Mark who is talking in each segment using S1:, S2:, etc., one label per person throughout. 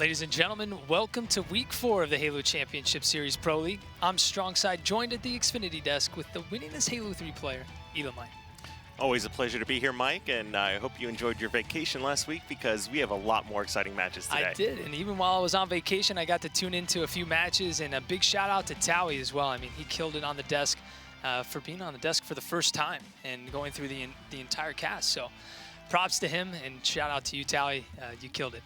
S1: Ladies and gentlemen, welcome to Week 4 of the Halo Championship Series Pro League. I'm Strongside, joined at the Xfinity desk with the winningest Halo 3 player, Elamite.
S2: Always a pleasure to be here, Mike, and I hope you enjoyed your vacation last week because we have a lot more exciting matches today.
S1: I did, and even while I was on vacation, I got to tune into a few matches, and a big shout out to Towie as well. I mean, he killed it on the desk for being on the desk for the first time and going through the entire cast. So props to him, and shout out to you, Towie. You killed it.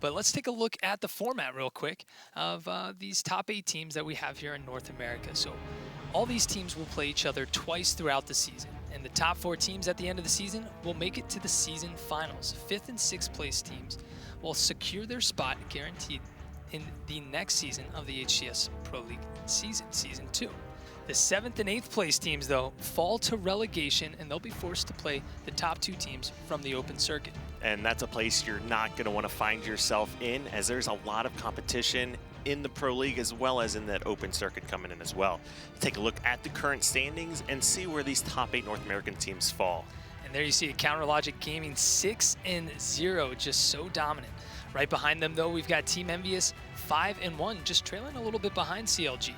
S1: But let's take a look at the format real quick of these top 8 teams that we have here in North America. So all these teams will play each other twice throughout the season. And the top 4 teams at the end of the season will make it to the season finals. 5th and 6th place teams will secure their spot guaranteed in the next season of the HCS Pro League season 2. The 7th and 8th place teams, though, fall to relegation, and they'll be forced to play the top 2 teams from the open circuit.
S2: And that's a place you're not going to want to find yourself in, as there's a lot of competition in the Pro League as well as in that open circuit coming in as well. Take a look at the current standings and see where these top 8 North American teams fall.
S1: And there you see CounterLogic Gaming 6-0, just so dominant. Right behind them, though, we've got Team Envious 5-1, just trailing a little bit behind CLG.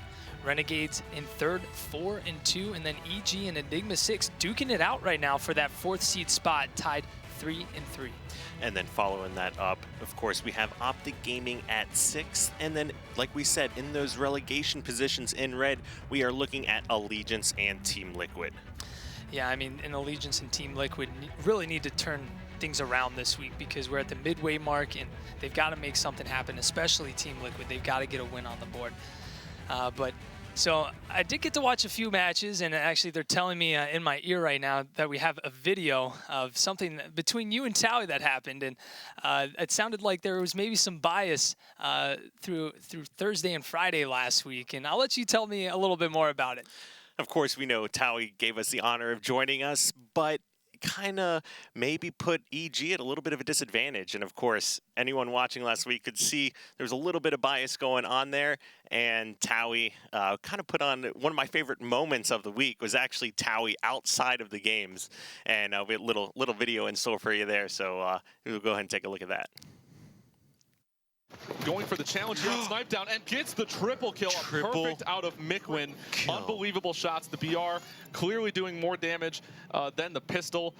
S1: Renegades in 3rd, 4-2, and then EG and Enigma 6 duking it out right now for that 4th seed spot, tied 3-3.
S2: And then following that up, of course, we have Optic Gaming at 6th. And then, like we said, in those relegation positions in red, we are looking at Allegiance and Team Liquid.
S1: Yeah, I mean, in Allegiance and Team Liquid really need to turn things around this week because we're at the midway mark and they've got to make something happen, especially Team Liquid. They've got to get a win on the board. So I did get to watch a few matches, and actually they're telling me in my ear right now that we have a video of something between you and Towie that happened, and it sounded like there was maybe some bias through Thursday and Friday last week, and I'll let you tell me a little bit more about it.
S2: Of course, we know Towie gave us the honor of joining us, but kind of maybe put EG at a little bit of a disadvantage. And of course, anyone watching last week could see there was a little bit of bias going on there. And Towie kind of put on one of my favorite moments of the week was actually Towie outside of the games. And we have a little video in store for you there. So we'll go ahead and take a look at that.
S3: Going for the challenge here on Snipe Down and gets the triple kill. Perfect out of Mikwin. Unbelievable shots. The BR clearly doing more damage than the pistol.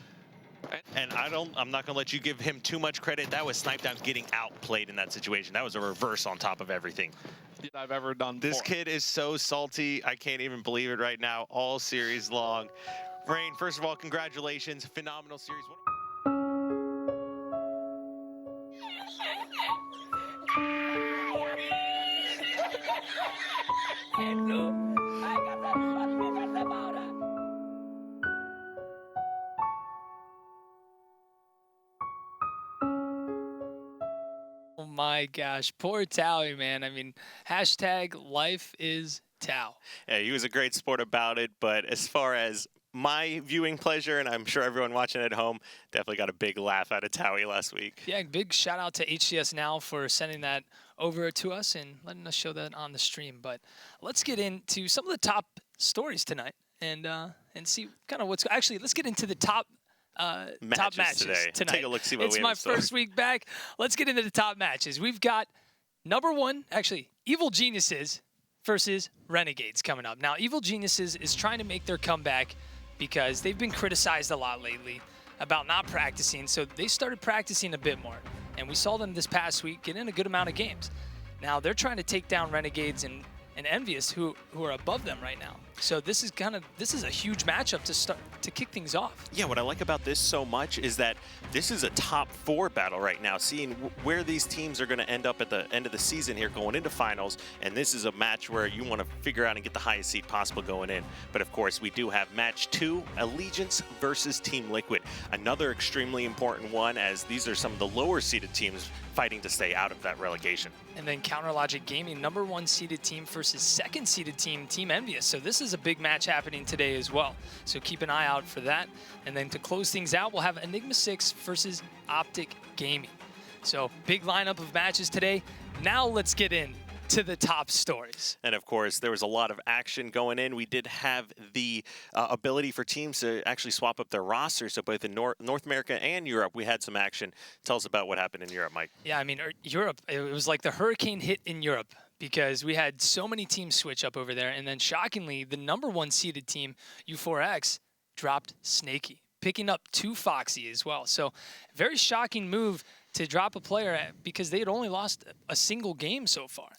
S2: And I'm not going to let you give him too much credit. That was Snipe Down getting outplayed in that situation. That was a reverse on top of everything
S3: I've ever done.
S2: This kid is so salty. I can't even believe it right now, all series long. Rain, first of all, congratulations. Phenomenal series.
S1: Oh my gosh, poor Towie, man. I mean, hashtag life is Tao.
S2: Yeah, he was a great sport about it, but as far as my viewing pleasure, and I'm sure everyone watching at home, definitely got a big laugh out of Towie last week.
S1: Yeah, big shout out to HCS Now for sending that over to us and letting us show that on the stream. But let's get into some of the top stories tonight and see kind of what's actually. Let's get into the top matches
S2: today.
S1: tonight.
S2: Take a look, see what
S1: it's
S2: we have
S1: my
S2: in store.
S1: first week back. Let's get into the top matches. We've got number 1, actually, Evil Geniuses versus Renegades coming up. Now, Evil Geniuses is trying to make their comeback because they've been criticized a lot lately about not practicing, so they started practicing a bit more. And we saw them this past week get in a good amount of games. Now they're trying to take down Renegades and Envious, who are above them right now. So this is a huge matchup to kick things off.
S2: Yeah, what I like about this so much is that this is a top 4 battle right now, seeing where these teams are going to end up at the end of the season here going into finals, and this is a match where you want to figure out and get the highest seed possible going in. But of course, we do have match 2, Allegiance versus Team Liquid. Another extremely important one, as these are some of the lower seeded teams fighting to stay out of that relegation.
S1: And then CounterLogic Gaming, number 1 seeded team versus 2nd seeded team, Team Envious. So this is a big match happening today as well. So keep an eye out for that. And then to close things out, we'll have Enigma 6 versus Optic Gaming. So big lineup of matches today. Now let's get in to the top stories.
S2: And of course, there was a lot of action going in. We did have the ability for teams to actually swap up their rosters. So both in North America and Europe, we had some action. Tell us about what happened in Europe, Mike.
S1: Yeah, I mean, Europe, it was like the hurricane hit in Europe because we had so many teams switch up over there. And then shockingly, the #1 seeded team, U4X, dropped Snaky, picking up 2 Foxy as well. So very shocking move to drop a player because they had only lost a single game so far.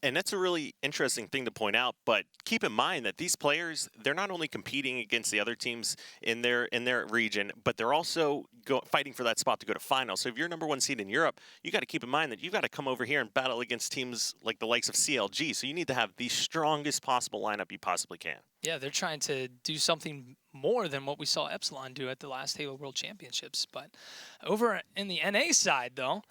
S2: And that's a really interesting thing to point out, but keep in mind that these players, they're not only competing against the other teams in their region, but they're also fighting for that spot to go to finals. So if you're #1 seed in Europe, you got to keep in mind that you've got to come over here and battle against teams like the likes of CLG. So you need to have the strongest possible lineup you possibly can.
S1: Yeah, they're trying to do something more than what we saw Epsilon do at the last Halo World Championships. But over in the NA side, though,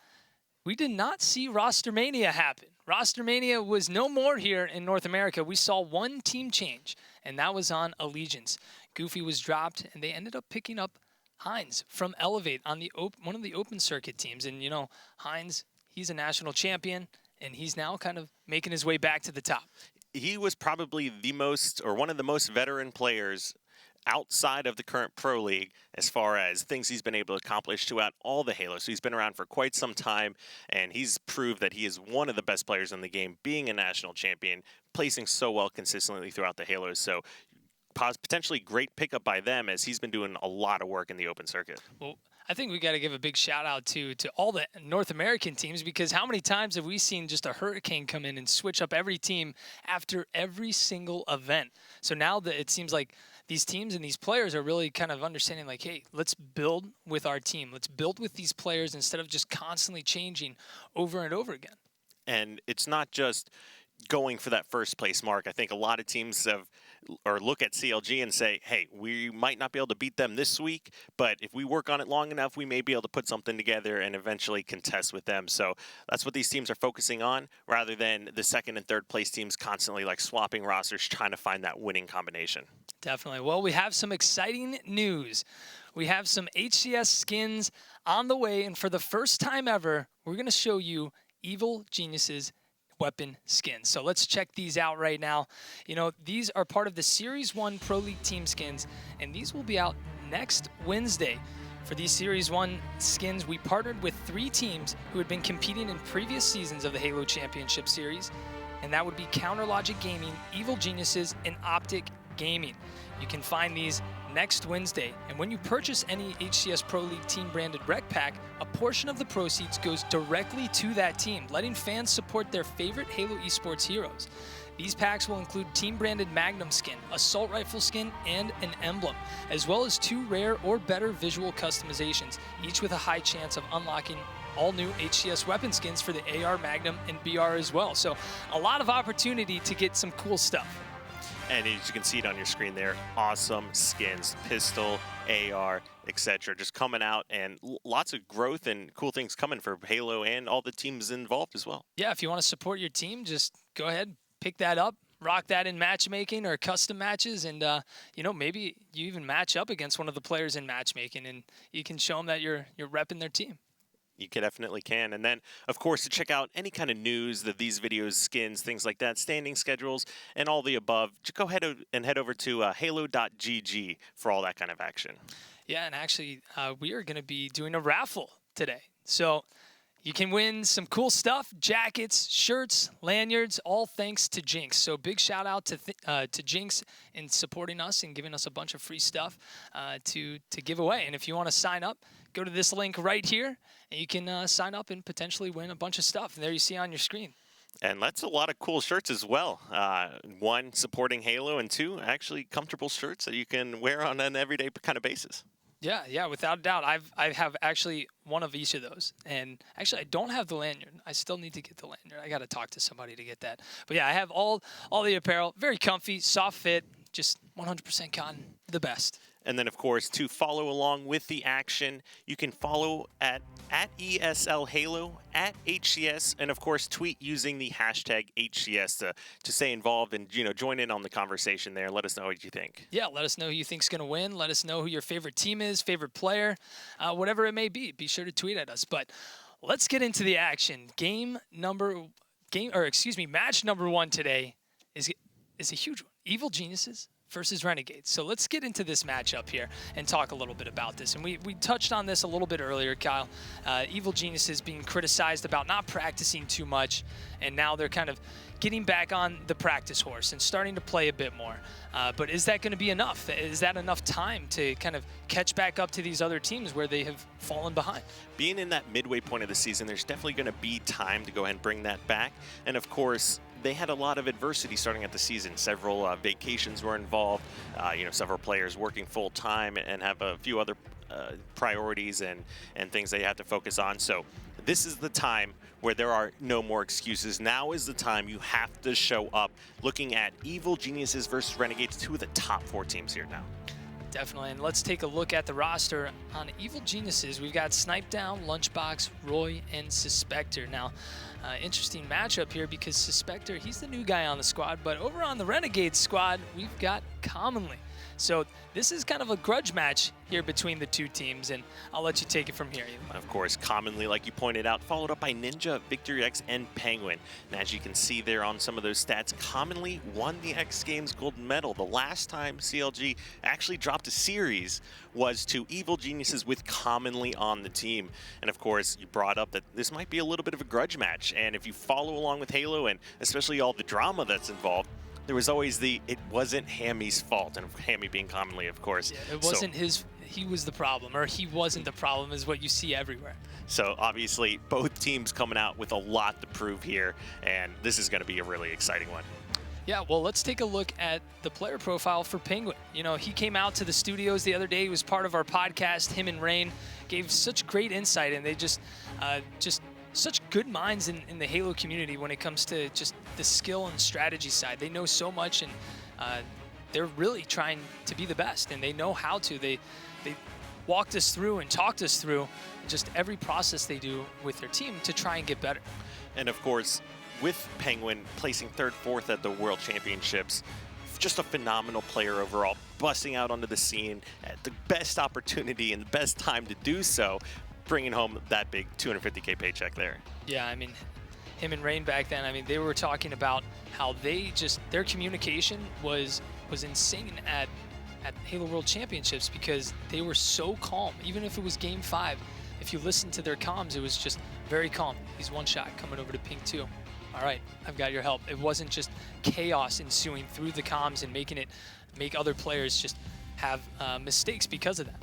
S1: we did not see Roster Mania happen. Roster Mania was no more here in North America. We saw one team change, and that was on Allegiance. Goofy was dropped, and they ended up picking up Heinz from Elevate on the one of the open circuit teams. And, you know, Heinz, he's a national champion, and he's now kind of making his way back to the top.
S2: He was probably the most, or one of the most veteran players outside of the current Pro League as far as things he's been able to accomplish throughout all the Halos. So he's been around for quite some time, and he's proved that he is one of the best players in the game, being a national champion, placing so well consistently throughout the Halos. So potentially great pickup by them as he's been doing a lot of work in the open circuit.
S1: Well, I think we got to give a big shout out to all the North American teams, because how many times have we seen just a hurricane come in and switch up every team after every single event? So now that it seems like these teams and these players are really kind of understanding, like, hey, let's build with our team. Let's build with these players instead of just constantly changing over and over again.
S2: And it's not just going for that first place mark. I think a lot of teams look at CLG and say, hey, we might not be able to beat them this week, but if we work on it long enough, we may be able to put something together and eventually contest with them. So that's what these teams are focusing on, rather than the second and third place teams constantly like swapping rosters, trying to find that winning combination.
S1: Definitely. Well, we have some exciting news. We have some HCS skins on the way, and for the first time ever, we're going to show you Evil Genius's weapon skins. So let's check these out right now. You know, these are part of the Series 1 Pro League team skins, and these will be out next Wednesday. For these Series 1 skins, we partnered with 3 teams who had been competing in previous seasons of the Halo Championship Series, and that would be Counter Logic Gaming, Evil Geniuses, and Optic Gaming. You can find these next Wednesday, and when you purchase any HCS Pro League team branded rec pack, a portion of the proceeds goes directly to that team, letting fans support their favorite Halo Esports heroes. These packs will include team branded Magnum skin, assault rifle skin, and an emblem, as well as 2 rare or better visual customizations, each with a high chance of unlocking all new HCS weapon skins for the AR, Magnum, and BR as well. So a lot of opportunity to get some cool stuff.
S2: And as you can see it on your screen there, awesome skins, pistol, AR, etc. Just coming out, and lots of growth and cool things coming for Halo and all the teams involved as well.
S1: Yeah, if you want to support your team, just go ahead, pick that up, rock that in matchmaking or custom matches, and you know, maybe you even match up against one of the players in matchmaking, and you can show them that you're repping their team.
S2: You definitely can. And then, of course, to check out any kind of news that these videos, skins, things like that, standing schedules, and all the above, just go ahead and head over to halo.gg for all that kind of action.
S1: Yeah, and actually, we are going to be doing a raffle today. So you can win some cool stuff, jackets, shirts, lanyards, all thanks to Jinx. So big shout out to Jinx in supporting us and giving us a bunch of free stuff to give away. And if you want to sign up, go to this link right here, and you can sign up and potentially win a bunch of stuff. And there you see on your screen.
S2: And that's a lot of cool shirts as well. 1, supporting Halo, and 2, actually comfortable shirts that you can wear on an everyday kind of basis.
S1: Yeah, without a doubt. I have actually one of each of those. And actually, I don't have the lanyard. I still need to get the lanyard. I got to talk to somebody to get that. But yeah, I have all the apparel. Very comfy, soft fit, just 100% cotton, the best.
S2: And then, of course, to follow along with the action, you can follow at ESL Halo, at HCS, and, of course, tweet using the hashtag HCS to stay involved and, you know, join in on the conversation there. Let us know what you think.
S1: Yeah, let us know who you think's going to win. Let us know who your favorite team is, favorite player, whatever it may be. Be sure to tweet at us. But let's get into the action. Game number match number 1 today is a huge one. Evil Geniuses versus Renegades. So let's get into this matchup here and talk a little bit about this. And we touched on this a little bit earlier, Kyle. Evil Geniuses being criticized about not practicing too much, and now they're kind of getting back on the practice horse and starting to play a bit more. But is that going to be enough? Is that enough time to kind of catch back up to these other teams where they have fallen behind?
S2: Being in that midway point of the season, there's definitely going to be time to go ahead and bring that back. And of course, they had a lot of adversity starting at the season. Several vacations were involved, several players working full time and have a few other priorities and things they have to focus on. So this is the time where there are no more excuses. Now is the time you have to show up. Looking at Evil Geniuses versus Renegades, 2 of the top 4 teams here now.
S1: Definitely, and let's take a look at the roster on Evil Geniuses. We've got Snipe Down, Lunchbox, Roy, and Suspector. Now, interesting matchup here because Suspector, he's the new guy on the squad, but over on the Renegades squad, we've got Commonly. So this is kind of a grudge match here between the 2 teams, and I'll let you take it from here.
S2: Of course, Commonly, like you pointed out, followed up by Ninja, Victory X, and Penguin. And as you can see there on some of those stats, Commonly won the X Games gold medal. The last time CLG actually dropped a series was to Evil Geniuses with Commonly on the team. And of course, you brought up that this might be a little bit of a grudge match. And if you follow along with Halo, and especially all the drama that's involved, there was always it wasn't Hammy's fault, and Hammy being Commonly, of course.
S1: Yeah, it wasn't he was the problem, or he wasn't the problem is what you see everywhere.
S2: So obviously both teams coming out with a lot to prove here, and this is going to be a really exciting one.
S1: Yeah, well, let's take a look at the player profile for Penguin. You know, he came out to the studios the other day. He was part of our podcast. Him and Rain gave such great insight, and they just such good minds in the Halo community when it comes to just the skill and strategy side. They know so much, and they're really trying to be the best, and they know how to. They walked us through and talked us through just every process they do with their team to try and get better.
S2: And of course, with Penguin placing 3rd, 4th at the World Championships, just a phenomenal player overall, busting out onto the scene at the best opportunity and the best time to do so, bringing home that big $250K paycheck there.
S1: Yeah, I mean, him and Rain back then, I mean, they were talking about how their communication was insane at Halo World Championships because they were so calm. Even if it was Game 5, if you listened to their comms, it was just very calm. He's 1 shot coming over to Ping 2. All right, I've got your help. It wasn't just chaos ensuing through the comms and make other players just have mistakes because of that.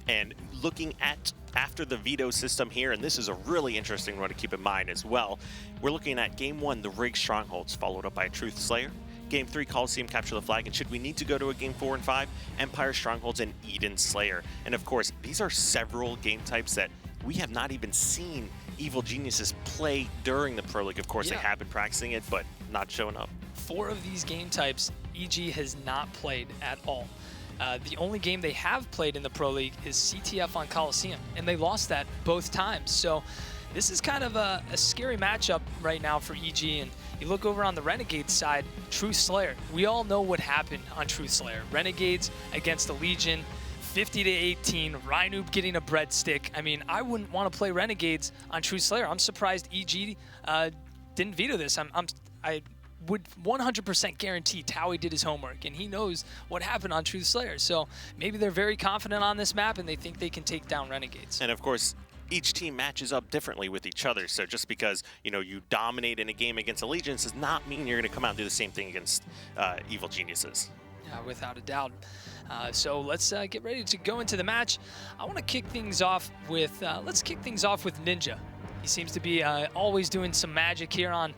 S2: And looking at after the veto system here, and this is a really interesting one to keep in mind as well, we're looking at Game 1, the Rig Strongholds, followed up by Truth Slayer. Game 3, Coliseum, Capture the Flag, and should we need to go to a Game 4 and 5, Empire Strongholds and Eden Slayer. And of course, these are several game types that we have not even seen Evil Geniuses play during the Pro League. Of course, They have been practicing it, but not showing up.
S1: 4 of these game types, EG has not played at all. The only game they have played in the Pro League is CTF on Coliseum, and they lost that both times. So this is kind of a scary matchup right now for EG. And you look over on the Renegades side, Truth Slayer. We all know what happened on Truth Slayer. Renegades against the Legion, 50-18, Rhinoob getting a breadstick. I mean, I wouldn't want to play Renegades on Truth Slayer. I'm surprised EG didn't veto this. I would 100% guarantee Towie did his homework, and he knows what happened on Truth Slayer. So maybe they're very confident on this map, and they think they can take down Renegades.
S2: And of course, each team matches up differently with each other. So just because you dominate in a game against Allegiance does not mean you're going to come out and do the same thing against Evil Geniuses.
S1: Yeah, without a doubt. So let's get ready to go into the match. I want to kick things off with let's kick things off with Ninja. He seems to be always doing some magic here on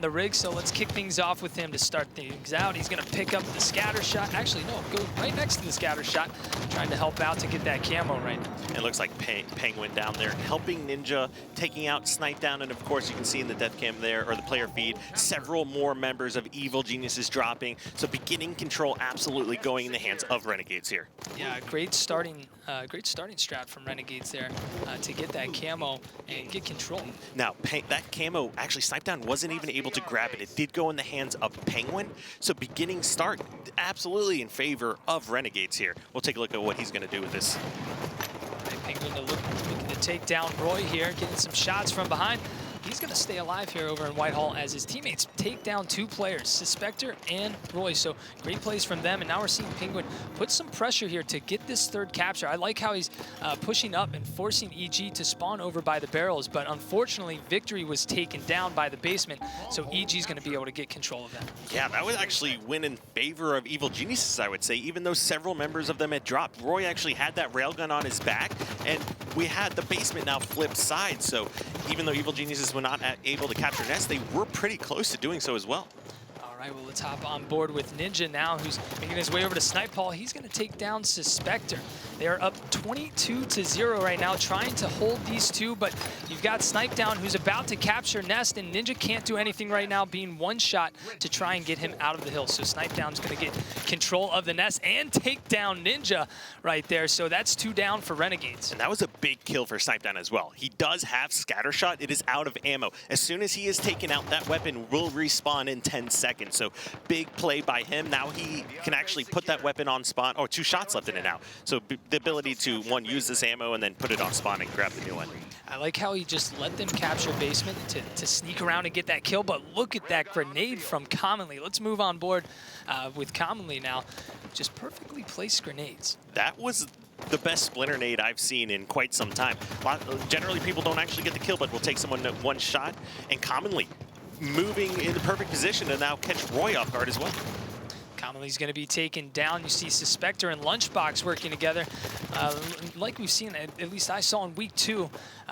S1: the rig, so let's kick things off with him to start things out. He's going to pick up the scatter shot. Actually, no, go right next to the scatter shot, trying to help out to get that camo right now.
S2: It looks like Penguin down there helping Ninja, taking out Snipe Down, and of course you can see in the death cam there, or the player feed, several more members of Evil Geniuses dropping. So beginning control absolutely going in the hands of Renegades here.
S1: Yeah, great starting strat from Renegades there to get that camo and get control.
S2: Now, that camo, actually, Snipe Down wasn't even able to grab it. It did go in the hands of Penguin. So beginning start, absolutely in favor of Renegades here. We'll take a look at what he's going to do with this.
S1: Right, Penguin looking to take down Roy here, getting some shots from behind. he's going to stay alive here over in Whitehall as his teammates take down 2 players, Suspector and Roy. So great plays from them, and now we're seeing Penguin put some pressure here to get this 3rd capture. I like how he's pushing up and forcing EG to spawn over by the barrels, but unfortunately Victory was taken down by the basement, so EG's going to be able to get control of that.
S2: Yeah, that would actually win in favor of Evil Geniuses, I would say, even though several members of them had dropped. Roy actually had that railgun on his back, and we had the basement now flip side, so even though Evil Geniuses were not able to capture Nest, they were pretty close to doing so as well.
S1: All right, well, let's hop on board with Ninja now, who's making his way over to Snipe Paul. He's going to take down Suspector. They are up 22-0 right now, trying to hold these 2, but you've got Snipe down, who's about to capture Nest, and Ninja can't do anything right now, being one shot to try and get him out of the hill. So Snipe down's going to get control of the Nest and take down Ninja right there. So that's 2 down for Renegades.
S2: And that was a big kill for Snipe Down as well. He does have Scatter Shot. It is out of ammo. As soon as he is taken out, that weapon will respawn in 10 seconds. So big play by him. Now he can actually put that weapon on spawn. Oh, 2 shots left in it now. So the ability to, one, use this ammo and then put it on spawn and grab the new one.
S1: I like how he just let them capture basement to sneak around and get that kill, but look at that grenade from Commonly. Let's move on board with Commonly now. Just perfectly placed grenades.
S2: That was the best splinter nade I've seen in quite some time. Generally, people don't actually get the kill, but will take someone one shot, and Commonly moving in the perfect position to now catch Roy off guard as well.
S1: Commonly's going to be taken down. You see Suspector and Lunchbox working together. Like we've seen, at least I saw in week 2,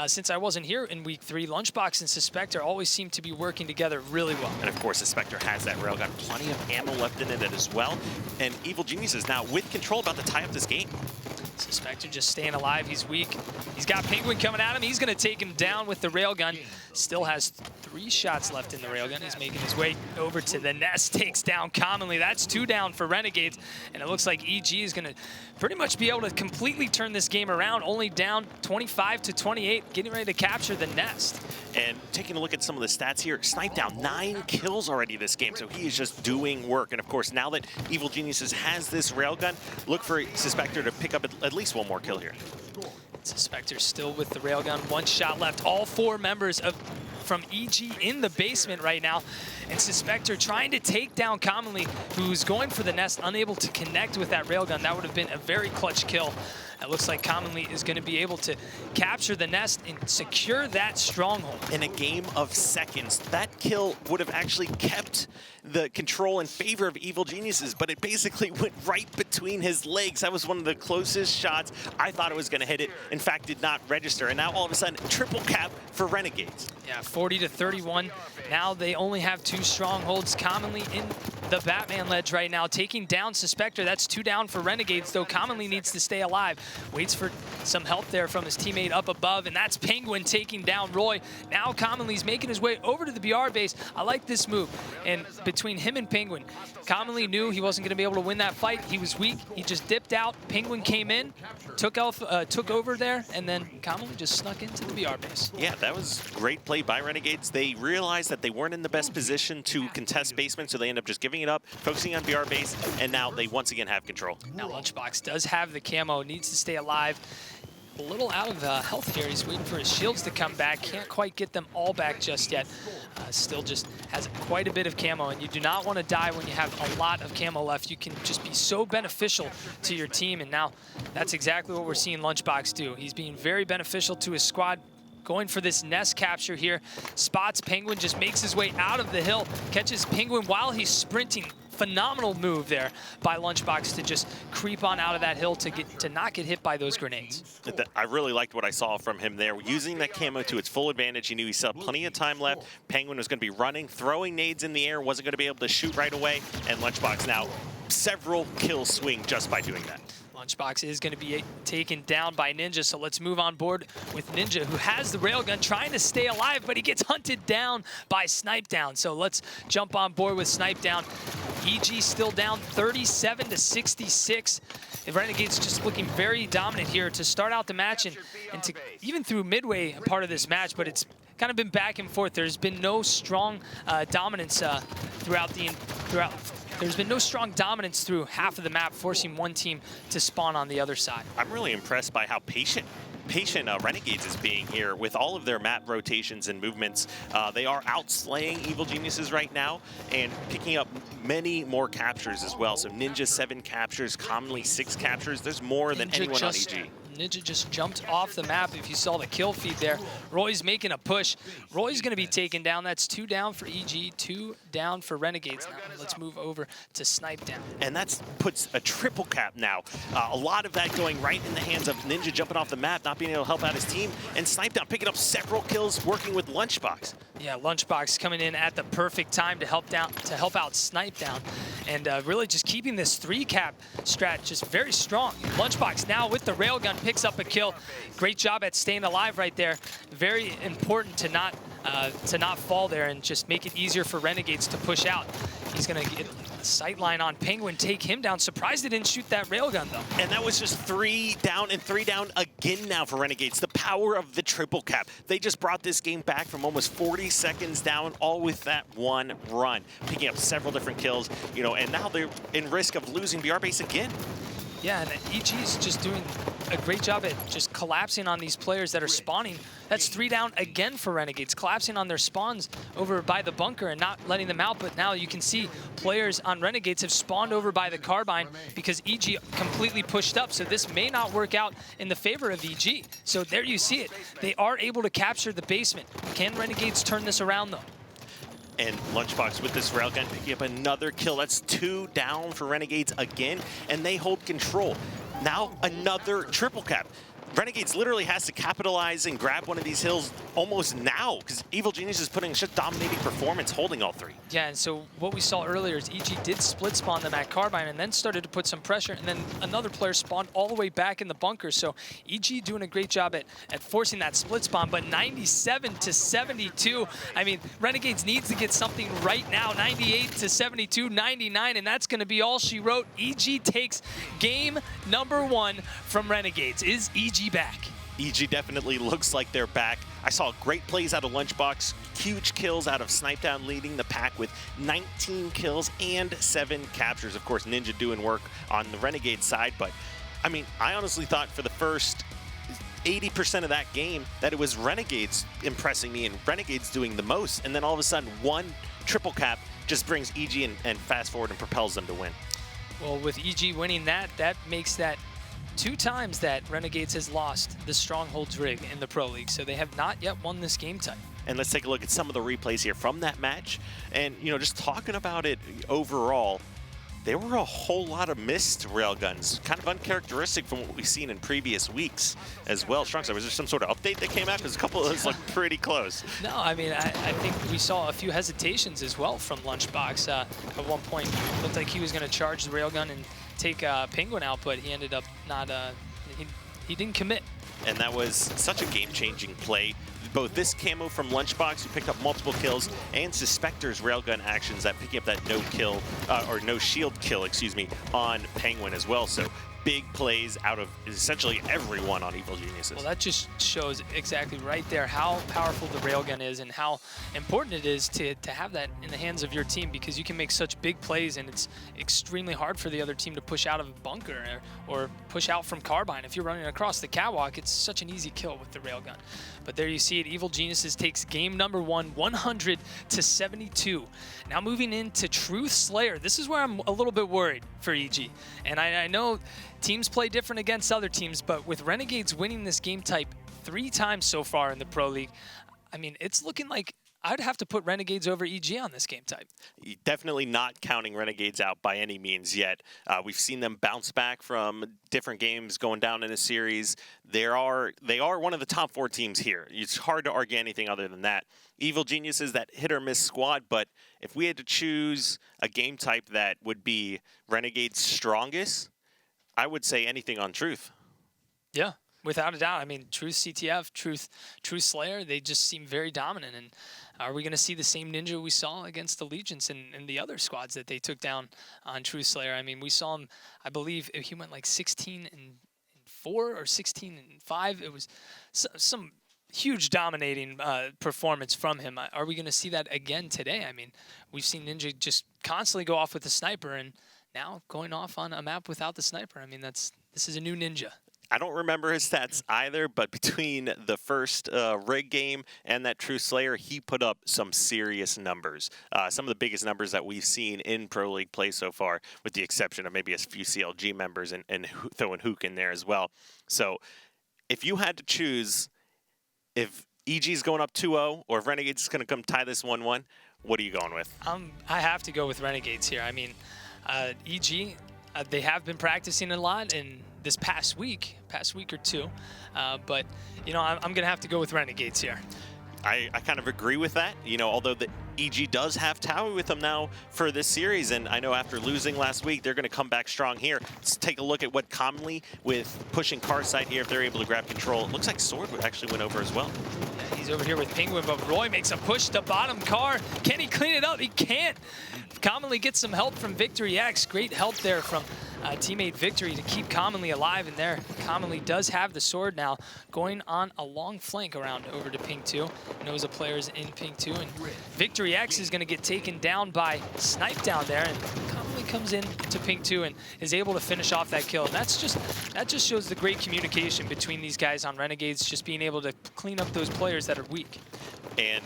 S1: since I wasn't here in week 3, Lunchbox and Suspector always seem to be working together really well.
S2: And of course, Suspector has that railgun. Plenty of ammo left in it as well. And Evil Genius is now with control, about to tie up this game.
S1: Suspector just staying alive. He's weak. He's got Penguin coming at him. He's going to take him down with the railgun. Still has 3 shots left in the railgun. He's making his way over to the Nest. Takes down Commonly. That's 2 down for Renegades. And it looks like EG is going to pretty much be able to completely turn this game around. Only down 25-28, getting ready to capture the Nest.
S2: And taking a look at some of the stats here, Snipe Down 9 kills already this game, so he is just doing work. And of course, now that Evil Geniuses has this railgun, look for Suspector to pick up at least 1 more kill here.
S1: Suspector still with the railgun, 1 shot left. All 4 members from EG in the basement right now. And Suspector trying to take down Commonly, who's going for the Nest, unable to connect with that railgun. That would have been a very clutch kill. It looks like Commonly is going to be able to capture the Nest and secure that stronghold.
S2: In a game of seconds, that kill would have actually kept the control in favor of Evil Geniuses, but it basically went right between his legs. That was one of the closest shots. I thought it was going to hit it. In fact, did not register. And now all of a sudden, triple cap for Renegades.
S1: Yeah, 40-31. Now they only have 2 strongholds. Commonly in the Batman ledge right now, taking down Suspector. That's 2 down for Renegades, though Commonly needs to stay alive. Waits for some help there from his teammate up above, and that's Penguin taking down Roy. Now Commonly's making his way over to the BR base. I like this move. And between him and Penguin, Commonly knew he wasn't going to be able to win that fight. He was weak. He just dipped out. Penguin came in, took over there, and then Commonly just snuck into the BR base.
S2: Yeah, that was great play by Renegades. They realized that they weren't in the best position to contest basement, so they end up just giving it up, focusing on BR base, and now they once again have control.
S1: Now Lunchbox does have the camo, needs to stay alive. A little out of health here. He's waiting for his shields to come back. Can't quite get them all back just yet. Still just has quite a bit of camo, and you do not want to die when you have a lot of camo left. You can just be so beneficial to your team, and now that's exactly what we're seeing Lunchbox do. He's being very beneficial to his squad. Going for this Nest capture here. Spots Penguin, just makes his way out of the hill. Catches Penguin while he's sprinting. Phenomenal move there by Lunchbox to just creep on out of that hill to not get hit by those grenades.
S2: I really liked what I saw from him there. Using that camo to its full advantage. He knew he still had plenty of time left. Penguin was going to be running, throwing nades in the air, wasn't going to be able to shoot right away. And Lunchbox now several kill swing just by doing that.
S1: Lunchbox is going to be taken down by Ninja, so let's move on board with Ninja, who has the railgun, trying to stay alive, but he gets hunted down by Snipe Down. So let's jump on board with Snipe Down. EG still down 37-66. The Renegades just looking very dominant here to start out the match and to even through midway part of this match, but it's kind of been back and forth. There's been no strong dominance There's been no strong dominance through half of the map, forcing one team to spawn on the other side.
S2: I'm really impressed by how patient patient Renegades is being here with all of their map rotations and movements. They are outslaying Evil Geniuses right now and picking up many more captures as well. So Ninja 7 captures, commonly 6 captures. There's more than anyone on EG.
S1: Ninja just jumped off the map. If you saw the kill feed there, Roy's making a push. Roy's going to be taken down. That's 2 down for EG, 2 down for Renegades. Now let's move over to Snipe Down.
S2: And that puts a triple cap now. A lot of that going right in the hands of Ninja jumping off the map, not being able to help out his team, and Snipe Down picking up several kills, working with Lunchbox.
S1: Yeah, Lunchbox coming in at the perfect time to help out Snipe Down, and really just keeping this 3-cap strat just very strong. Lunchbox now with the railgun picks up a kill. Great job at staying alive right there. Very important to not fall there and just make it easier for Renegades to push out. He's gonna get a sight line on Penguin, take him down. Surprised they didn't shoot that railgun though.
S2: And that was just 3 down and 3 down again now for Renegades. The power of the triple cap. They just brought this game back from almost 40 seconds down, all with that one run, picking up several different kills, you know, and now they're in risk of losing BR base again.
S1: Yeah, and EG's just doing a great job at just collapsing on these players that are spawning. That's 3 down again for Renegades, collapsing on their spawns over by the bunker and not letting them out. But now you can see players on Renegades have spawned over by the carbine because EG completely pushed up. So this may not work out in the favor of EG. So there you see it. They are able to capture the basement. Can Renegades turn this around though?
S2: And Lunchbox with this railgun picking up another kill. That's 2 down for Renegades again, and they hold control. Now another triple cap. Renegades literally has to capitalize and grab one of these hills almost now because Evil Genius is putting such dominating performance holding all 3.
S1: Yeah, and so what we saw earlier is EG did split spawn them at Carbine and then started to put some pressure, and then another player spawned all the way back in the bunker. So EG doing a great job at forcing that split spawn, but 97 to 72. I mean, Renegades needs to get something right now. 98 to 72, 99, and that's going to be all she wrote. EG takes game number 1 from Renegades. Is EG back?
S2: EG definitely looks like they're back. I saw great plays out of Lunchbox, huge kills out of Snipe Down, leading the pack with 19 kills and 7 captures. Of course, Ninja doing work on the Renegade side, but I mean, I honestly thought for the first 80% of that game that it was Renegades impressing me and Renegades doing the most, and then all of a sudden one triple cap just brings EG and fast forward and propels them to win.
S1: Well, with EG winning that makes that 2 times that Renegades has lost the Strongholds rig in the Pro League, so they have not yet won this game type.
S2: And let's take a look at some of the replays here from that match. And, you know, just talking about it overall, there were a whole lot of missed railguns, kind of uncharacteristic from what we've seen in previous weeks as well. Strong, was there some sort of update that came out? Because a couple of those looked pretty close.
S1: No, I mean, I think we saw a few hesitations as well from Lunchbox. At one point, it looked like he was going to charge the railgun and take Penguin out, but he ended up not, he didn't commit.
S2: And that was such a game-changing play. Both this camo from Lunchbox, who picked up multiple kills, and Suspector's railgun actions that picking up that no kill, or no shield kill, excuse me, on Penguin as well. So big plays out of essentially everyone on Evil Geniuses.
S1: Well, that just shows exactly right there how powerful the railgun is and how important it is to have that in the hands of your team, because you can make such big plays and it's extremely hard for the other team to push out of a bunker or push out from Carbine. If you're running across the catwalk, it's such an easy kill with the railgun. But there you see it, Evil Geniuses takes game number 1, 100 to 72. Now moving into Truth Slayer. This is where I'm a little bit worried for EG. And I know teams play different against other teams, but with Renegades winning this game type 3 times so far in the Pro League, I mean, it's looking like I'd have to put Renegades over EG on this game type.
S2: Definitely not counting Renegades out by any means yet. We've seen them bounce back from different games going down in a series. They are one of the top 4 teams here. It's hard to argue anything other than that. Evil Geniuses, that hit or miss squad, but if we had to choose a game type that would be Renegades' strongest, I would say anything on Truth.
S1: Yeah, without a doubt. I mean, Truth CTF, Truth Slayer, they just seem very dominant. And are we going to see the same Ninja we saw against the Legions and the other squads that they took down on Truth Slayer? I mean, we saw him, I believe he went like 16-4 or 16-5. It was some huge dominating performance from him. Are we going to see that again today? I mean, we've seen Ninja just constantly go off with the sniper, and now going off on a map without the sniper. I mean, this is a new Ninja.
S2: I don't remember his stats either, but between the first rig game and that True Slayer, he put up some serious numbers. Some of the biggest numbers that we've seen in Pro League play so far, with the exception of maybe a few CLG members and throwing Hook in there as well. So if you had to choose if EG is going up 2-0 or if Renegades is going to come tie this 1-1, what are you going with?
S1: I have to go with Renegades here. I mean, EG, they have been practicing a lot in this past week or two, but you know, I'm gonna have to go with Renegades here.
S2: I kind of agree with that. You know, although the EG does have Towie with them now for this series, and I know after losing last week, they're going to come back strong here. Let's take a look at what Commonly with pushing Carside here, if they're able to grab control. It looks like Sword actually went over as well.
S1: Yeah, he's over here with Penguin, but Roy makes a push to bottom car. Can he clean it up? He can't. Commonly gets some help from Victory X. Great help there from teammate Victory to keep Commonly alive, and there Commonly does have the Sword now, going on a long flank around over to Ping 2. Knows the players in Ping 2, and Victory X is going to get taken down by Snipe down there, and Commonly comes in to Ping 2 and is able to finish off that kill. And that just shows the great communication between these guys on Renegades, just being able to clean up those players that are weak.
S2: And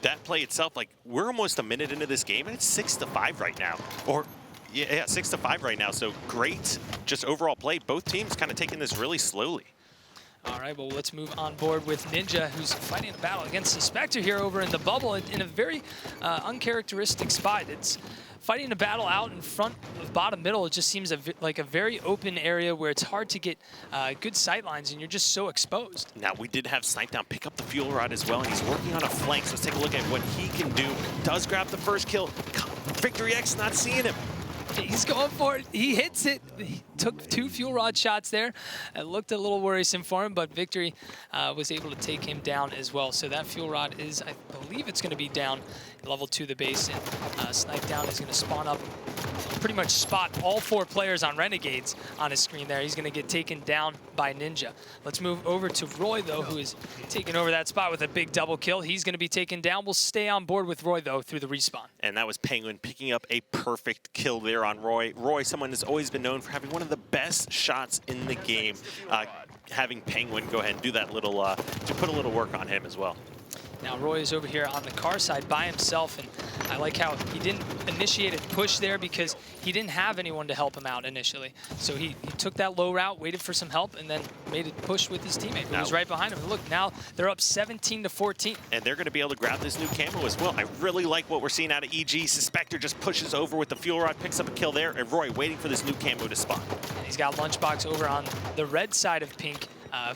S2: that play itself, like, we're almost a minute into this game, and it's 6-5 right now. Or yeah, 6-5 right now. So great, just overall play. Both teams kind of taking this really slowly.
S1: All right, well, let's move on board with Ninja, who's fighting a battle against Suspector here over in the bubble in a very uncharacteristic spot. It's fighting a battle out in front of bottom middle. It just seems like a very open area where it's hard to get good sight lines, and you're just so exposed.
S2: Now, we did have Snipe down pick up the fuel rod as well, and he's working on a flank, so let's take a look at what he can do. Does grab the first kill. Victory X not seeing him.
S1: He's going for it. He hits it. He took 2 fuel rod shots there. It looked a little worrisome for him, but Victory was able to take him down as well. So that fuel rod is, I believe it's going to be down level 2 the base, and Snipe down is going to spawn up, pretty much spot all 4 players on Renegades on his screen there. He's going to get taken down by Ninja. Let's move over to Roy, though, who is taking over that spot with a big double kill. He's going to be taken down. We'll stay on board with Roy, though, through the respawn.
S2: And that was Penguin picking up a perfect kill there on Roy. Roy, someone who's always been known for having one of the best shots in the game. Having Penguin go ahead and do that little, to put a little work on him as well.
S1: Now Roy is over here on the car side by himself, and I like how he didn't initiate a push there because he didn't have anyone to help him out initially. So he took that low route, waited for some help, and then made a push with his teammate who was right behind him. Look, now they're up 17-14.
S2: And they're going to be able to grab this new camo as well. I really like what we're seeing out of EG. Suspector just pushes over with the fuel rod, picks up a kill there, and Roy waiting for this new camo to spawn.
S1: And he's got Lunchbox over on the red side of Pink.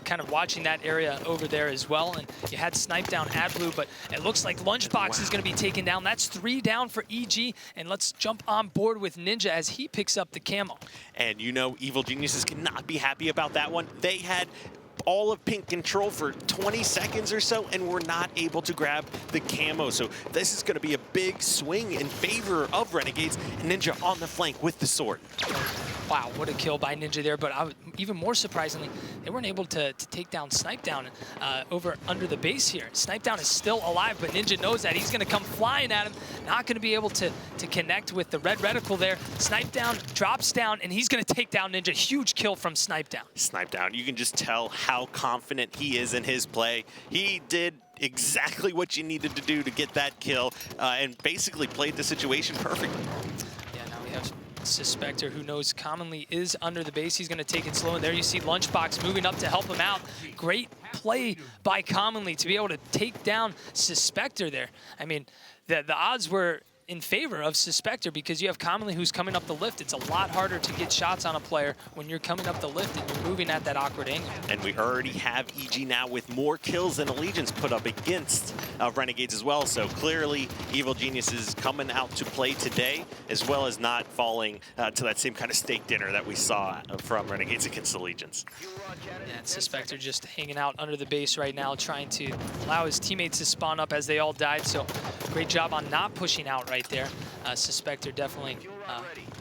S1: Kind of watching that area over there as well, and you had Snipe down at blue, but it looks like Lunchbox is going to be taken down. That's 3 down for EG, and let's jump on board with Ninja as he picks up the camo.
S2: And you know, Evil Geniuses cannot be happy about that one. They had all of Pink control for 20 seconds or so, and were not able to grab the camo. So this is going to be a big swing in favor of Renegades, and Ninja on the flank with the Sword.
S1: Wow, what a kill by Ninja there, but even more surprisingly, they weren't able to take down Snipe down over under the base here. Snipe down is still alive, but Ninja knows that. He's going to come flying at him, not going to be able to connect with the red reticle there. Snipe down, drops down, and he's going to take down Ninja. Huge kill from Snipe down.
S2: Snipe down, you can just tell how confident he is in his play. He did exactly what you needed to do to get that kill, and basically played the situation perfectly.
S1: Yeah, now we have Suspector, who knows Commonly is under the base. He's going to take it slow, and there you see Lunchbox moving up to help him out. Great play by Commonly to be able to take down Suspector there. I mean, the odds were in favor of Suspector because you have Commonly who's coming up the lift. It's a lot harder to get shots on a player when you're coming up the lift and you're moving at that awkward angle.
S2: And we already have EG now with more kills than Allegiance put up against Renegades as well. So clearly Evil Geniuses coming out to play today, as well as not falling to that same kind of steak dinner that we saw from Renegades against Allegiance.
S1: Yeah, and Suspector just hanging out under the base right now, trying to allow his teammates to spawn up as they all died. So great job on not pushing out right there. Suspector definitely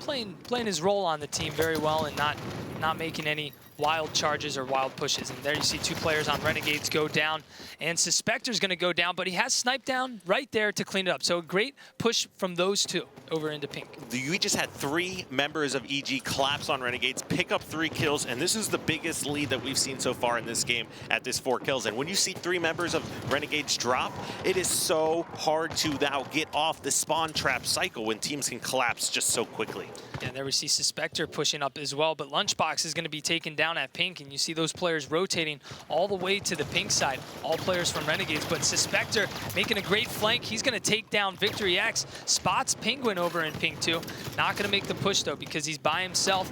S1: playing his role on the team very well and not making any wild charges or wild pushes. And there you see 2 players on Renegades go down, and Suspector's going to go down, but he has Snipe down right there to clean it up. So a great push from those 2 over into Pink.
S2: We just had 3 members of EG collapse on Renegades. pick up 3 kills, and this is the biggest lead that we've seen so far in this game at this 4 kills. And when you see 3 members of Renegades drop, it is so hard to now get off the spawn trap cycle when teams can collapse just so quickly.
S1: Yeah, there we see Suspector pushing up as well, but Lunchbox is going to be taken down at pink, and you see those players rotating all the way to the pink side, all players from Renegades, but Suspector making a great flank. He's going to take down Victory X, spots Penguin over in pink too. Not going to make the push though because he's by himself.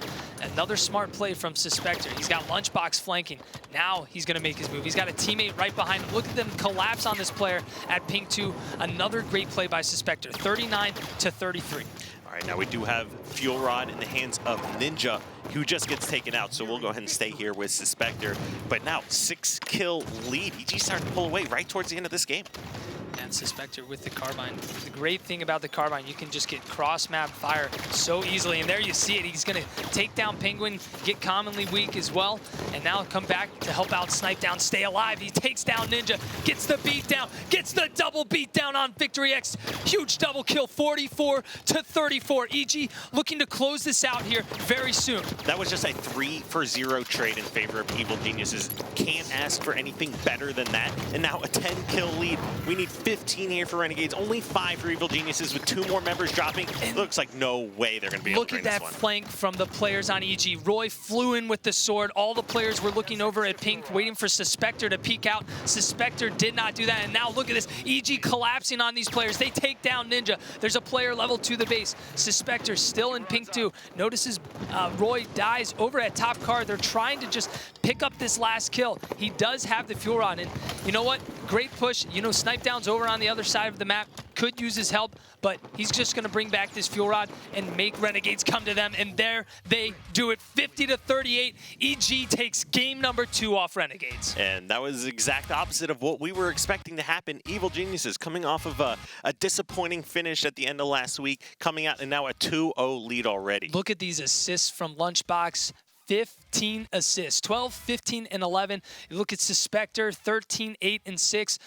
S1: Another smart play from Suspector. He's got Lunchbox flanking. Now he's going to make his move. He's got a teammate right behind him. Look at them collapse on this player at pink 2. Another great play by Suspector, 39-33.
S2: All right, now we do have Fuel Rod in the hands of Ninja, who just gets taken out. So we'll go ahead and stay here with Suspector. But now 6-kill lead. EG starting to pull away right towards the end of this game.
S1: And Suspector with the carbine. The great thing about the carbine, you can just get cross-map fire so easily. And there you see it. He's going to take down Penguin, get commonly weak as well, and now come back to help out Snipe Down, stay alive. He takes down Ninja, gets the beat down, gets the double beat down on Victory X. Huge double kill, 44-34. EG looking to close this out here very soon.
S2: That was just a 3-for-0 trade in favor of Evil Geniuses. Can't ask for anything better than that. And now a 10-kill lead. We need 15 here for Renegades, only 5 for Evil Geniuses with 2 more members dropping. It looks like no way they're going to be able to bring this one.
S1: Look at that flank from the players on EG. Roy flew in with the sword. All the players were looking over at pink, waiting for Suspector to peek out. Suspector did not do that, and now look at this. EG collapsing on these players. They take down Ninja. There's a player level to the base. Suspector still in pink 2. Notices Roy dies over at top card. They're trying to just pick up this last kill. He does have the fuel rod, and you know what? Great push. You know, Snipe Down's over on the other side of the map, could use his help, but he's just going to bring back this fuel rod and make Renegades come to them, and there they do it, 50-38. EG takes game number 2 off Renegades.
S2: And that was the exact opposite of what we were expecting to happen. Evil Geniuses coming off of a disappointing finish at the end of last week, coming out and now a 2-0 lead already.
S1: Look at these assists from Lunchbox. 15 assists, 12, 15, and 11. You look at Suspector, 13, 8, and 6.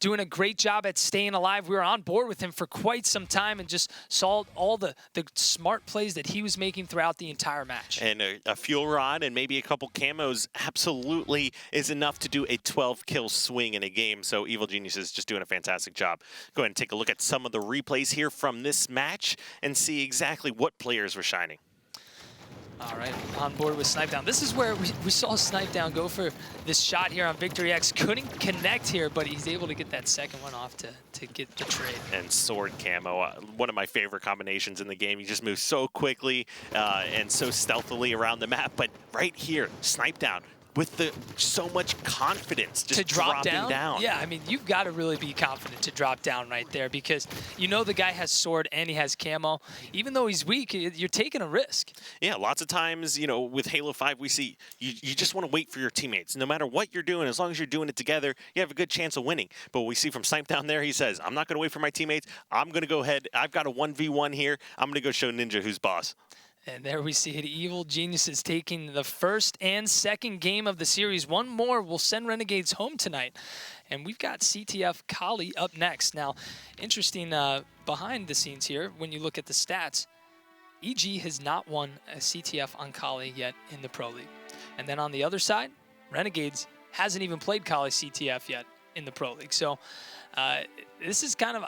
S1: Doing a great job at staying alive. We were on board with him for quite some time and just saw all the smart plays that he was making throughout the entire match.
S2: And a fuel rod and maybe a couple camos absolutely is enough to do a 12-kill swing in a game. So Evil Genius is just doing a fantastic job. Go ahead and take a look at some of the replays here from this match and see exactly what players were shining.
S1: All right, on board with Snipe Down. This is where we saw Snipe Down go for this shot here on Victory X. Couldn't connect here, but he's able to get that second one off to get the trade.
S2: And sword camo, one of my favorite combinations in the game. You just move so quickly and so stealthily around the map. But right here, Snipe Down with so much confidence, just
S1: to drop
S2: dropping down.
S1: Yeah, I mean, you've got to really be confident to drop down right there because you know the guy has sword and he has camo. Even though he's weak, you're taking a risk.
S2: Yeah, lots of times, you know, with Halo 5, we see you just want to wait for your teammates. No matter what you're doing, as long as you're doing it together, you have a good chance of winning. But what we see from Snipe Down there, he says, I'm not going to wait for my teammates. I'm going to go ahead. I've got a 1v1 here. I'm going to go show Ninja who's boss.
S1: And there we see it. Evil Geniuses taking the first and second game of the series. One more will send Renegades home tonight. And we've got CTF Kali up next. Now, interesting behind the scenes here, when you look at the stats, EG has not won a CTF on Kali yet in the Pro League. And then on the other side, Renegades hasn't even played Kali CTF yet in the Pro League. So this is kind of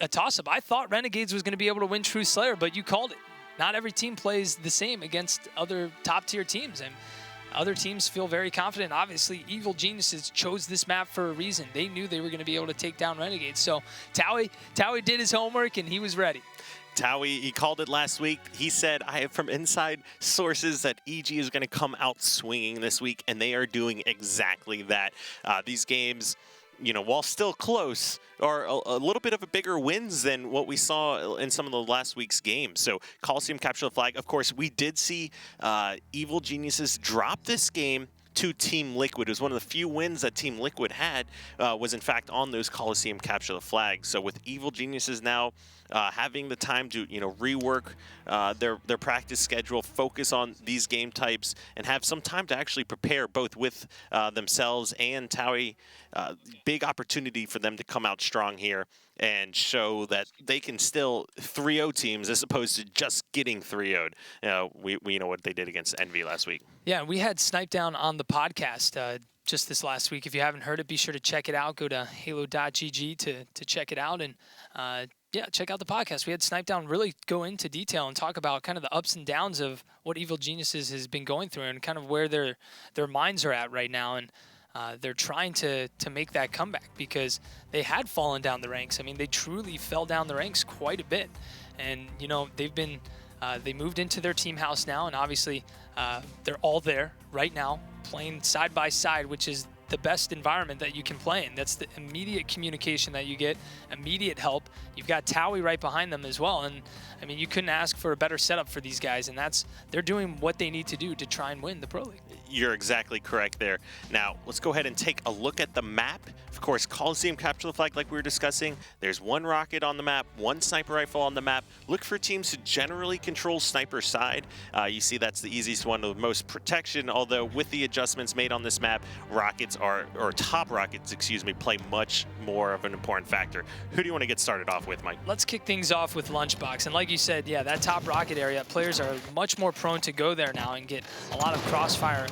S1: a toss-up. I thought Renegades was going to be able to win True Slayer, but you called it. Not every team plays the same against other top-tier teams, and other teams feel very confident. Obviously, Evil Geniuses chose this map for a reason. They knew they were going to be able to take down Renegades. So Towie did his homework, and he was ready.
S2: Towie, he called it last week. He said, I have from inside sources that EG is going to come out swinging this week, and they are doing exactly that. These games, you know, while still close, are a little bit of a bigger wins than what we saw in some of the last week's games. So Coliseum capture the flag. Of course, we did see Evil Geniuses drop this game to Team Liquid. It was one of the few wins that Team Liquid had was in fact on those Coliseum capture the flag. So with Evil Geniuses now having the time to, you know, rework their practice schedule, focus on these game types, and have some time to actually prepare both with themselves and Towie. Big opportunity for them to come out strong here and show that they can still 3-0 teams as opposed to just getting 3-0'd. We know what they did against Envy last week.
S1: Yeah, we had Snipe Down on the podcast just this last week. If you haven't heard it, be sure to check it out. Go to halo.gg to check it out. And yeah, check out the podcast. We had Snipe Down really go into detail and talk about kind of the ups and downs of what Evil Geniuses has been going through and kind of where their minds are at right now. And they're trying to make that comeback because they had fallen down the ranks. I mean, they truly fell down the ranks quite a bit. And, you know, they moved into their team house now, and obviously they're all there right now playing side by side, which is the best environment that you can play in. That's the immediate communication that you get, immediate help. You've got Towie right behind them as well. And I mean, you couldn't ask for a better setup for these guys, and they're doing what they need to do to try and win the Pro League.
S2: You're exactly correct there. Now, let's go ahead and take a look at the map. Of course, Coliseum capture the flag like we were discussing. There's one rocket on the map, one sniper rifle on the map. Look for teams to generally control sniper side. You see that's the easiest one with most protection, although with the adjustments made on this map, top rockets, excuse me, play much more of an important factor. Who do you want to get started off with, Mike?
S1: Let's kick things off with Lunchbox. And like you said, yeah, that top rocket area, players are much more prone to go there now and get a lot of crossfire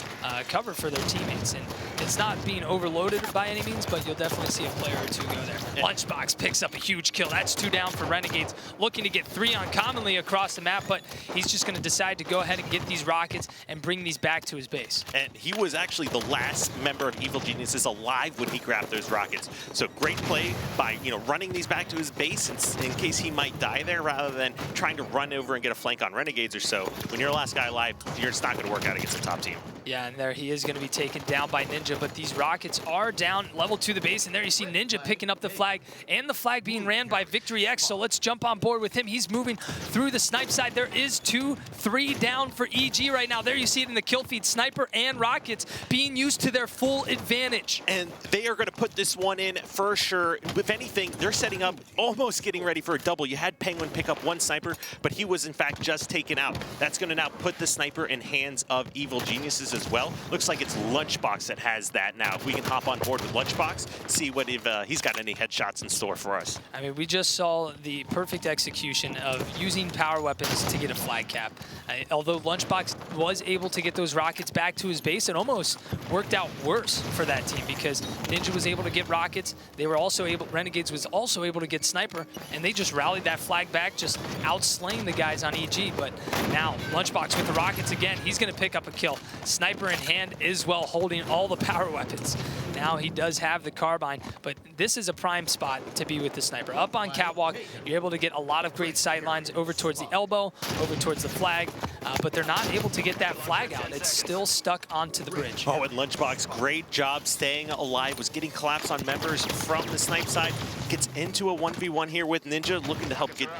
S1: cover for their teammates. And it's not being overloaded by any means, but you'll definitely see a player or two go there. Lunchbox picks up a huge kill. That's 2 down for Renegades, looking to get 3 on Commonly across the map, but he's just going to decide to go ahead and get these rockets and bring these back to his base.
S2: And he was actually the last member of Evil Geniuses alive when he grabbed those rockets. So great play by, running these back to his base in case he might die there, rather than trying to run over and get a flank on Renegades or so. When you're the last guy alive, it's not going to work out against the top team.
S1: Yeah, and there he is going to be taken down by Ninja, but these rockets are down level to the base, and there you see Ninja picking up the flag, and the flag being ran by Victory X, so let's jump on board with him. He's moving through the snipe side. There is 2-3 down for EG right now. There you see it in the kill feed. Sniper and rockets being used to their full advantage.
S2: And they are going to put this one in for sure. If anything, they're setting up, almost getting ready for a double. You had Penguin pick up one sniper, but he was in fact just taken out. That's going to now put the sniper in hands of Evil Geniuses as well. Looks like it's Lunchbox that has that now. If we can hop on board with Lunchbox, see what if he's got any headshots in store for us.
S1: I mean, we just saw the perfect execution of using power weapons to get a flag cap. Although Lunchbox was able to get those rockets back to his base, it almost worked out worse for that team because Ninja was able to get rockets. They were also able, Renegades was also able to get sniper, and they just rallied that flag back, just outslaying the guys on EG. But now Lunchbox with the rockets again, he's going to pick up a kill. Sniper in hand as well, holding all the power weapons. Now he does have the carbine, but this is a prime spot to be with the sniper. Up on catwalk, you're able to get a lot of great sight lines over towards the elbow, over towards the flag, but they're not able to get that flag out. It's still stuck onto the bridge.
S2: Oh, and Lunchbox, great job staying alive, was getting collapse on members from the snipe side, gets into a 1v1 here with Ninja, looking to help get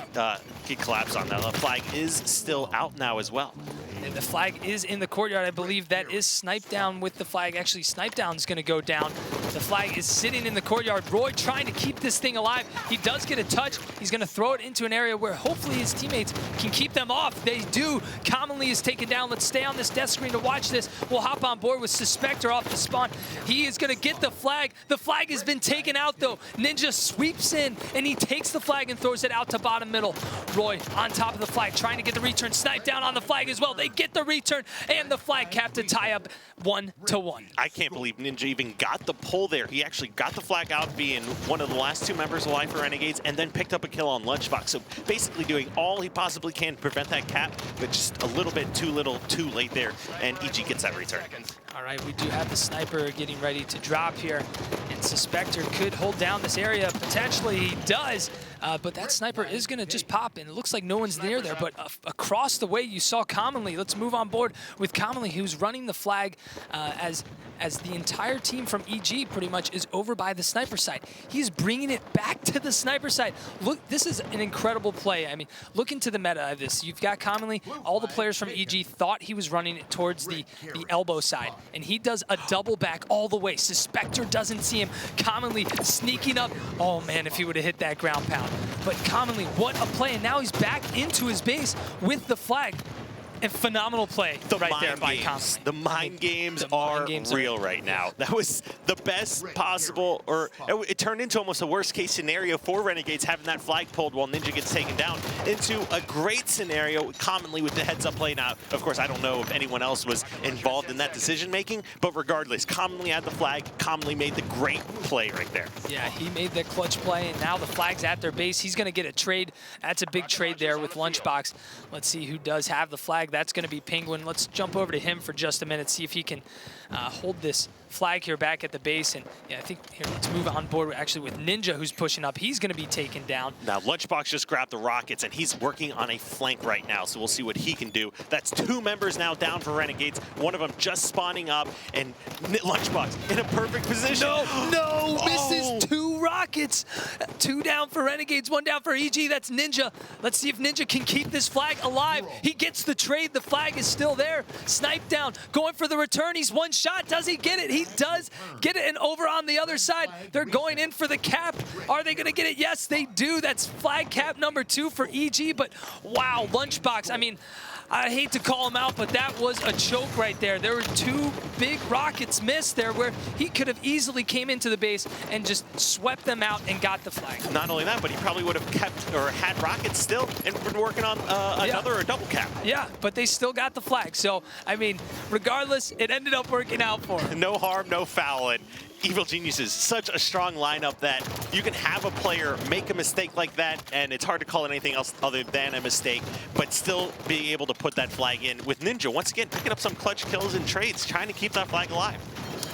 S2: collapse on that. The flag is still out now as well.
S1: And the flag is in the courtyard. I believe that is Snipe Down with the flag. Actually, Snipe Down's going to go down. The flag is sitting in the courtyard. Roy trying to keep this thing alive. He does get a touch. He's going to throw it into an area where hopefully his teammates can keep them off. They do. Commonly is taken down. Let's stay on this death screen to watch this. We'll hop on board with Suspector off the spawn. He is going to get the flag. The flag has been taken out, though. Ninja sweeps in, and he takes the flag and throws it out to bottom middle. Roy on top of the flag, trying to get the return. Snipe Down on the flag as well. They get the return and the flag cap to tie up 1-1.
S2: I can't believe Ninja even got the pull there. He actually got the flag out, being one of the last 2 members alive for Renegades, and then picked up a kill on Lunchbox. So basically doing all he possibly can to prevent that cap, but just a little bit too late there, and EG gets that return.
S1: All right, we do have the sniper getting ready to drop here, and Suspector could hold down this area. Potentially he does, but that sniper is going to just pop, and it looks like no one's near there, but across the way you saw Commonly. Let's move on board with Commonly, who's running the flag as the entire team from EG pretty much is over by the sniper side. He's bringing it back to the sniper side. Look, this is an incredible play. I mean, look into the meta of this. You've got Commonly, all the players from EG thought he was running it towards the elbow side, and he does a double back all the way. Suspector doesn't see him. Commonly sneaking up. Oh man, if he would have hit that ground pound. But Commonly, what a play, and now he's back into his base with the flag. A phenomenal play right there by Conley.
S2: The mind games are real right now. That was the best possible, or it turned into almost a worst case scenario for Renegades, having that flag pulled while Ninja gets taken down, into a great scenario commonly with the heads up play. Now, of course, I don't know if anyone else was involved in that decision making, but regardless, commonly had the flag, commonly made the great play right there.
S1: Yeah, he made the clutch play, and now the flag's at their base. He's going to get a trade. That's a big trade there with Lunchbox. Let's see who does have the flag. That's going to be Penguin. Let's jump over to him for just a minute, see if he can hold this flag here back at the base. And yeah, I think here, let's move on board actually with Ninja, who's pushing up. He's going to be taken down.
S2: Now, Lunchbox just grabbed the Rockets, and he's working on a flank right now, so we'll see what he can do. That's 2 members now down for Renegades. One of them just spawning up, and Lunchbox in a perfect position.
S1: No, misses 2 Rockets. 2 down for Renegades, 1 down for EG. That's Ninja. Let's see if Ninja can keep this flag alive. He gets the trade. The flag is still there. Snipe down, going for the return. He's 1 shot. Does he get it? He does get it. And over on the other side, they're going in for the cap. Are they going to get it? Yes, they do. That's flag cap number 2 for EG. But wow, Lunchbox. I mean, I hate to call him out, but that was a choke right there. There were 2 big Rockets missed there where he could have easily came into the base and just swept them out and got the flag.
S2: Not only that, but he probably would have kept or had Rockets still and been working on another double cap.
S1: Yeah, but they still got the flag. So, I mean, regardless, it ended up working out for him.
S2: No harm, no foul. And Evil Geniuses, such a strong lineup that you can have a player make a mistake like that, and it's hard to call it anything else other than a mistake, but still being able to put that flag in. With Ninja, once again, picking up some clutch kills and trades, trying to keep that flag alive.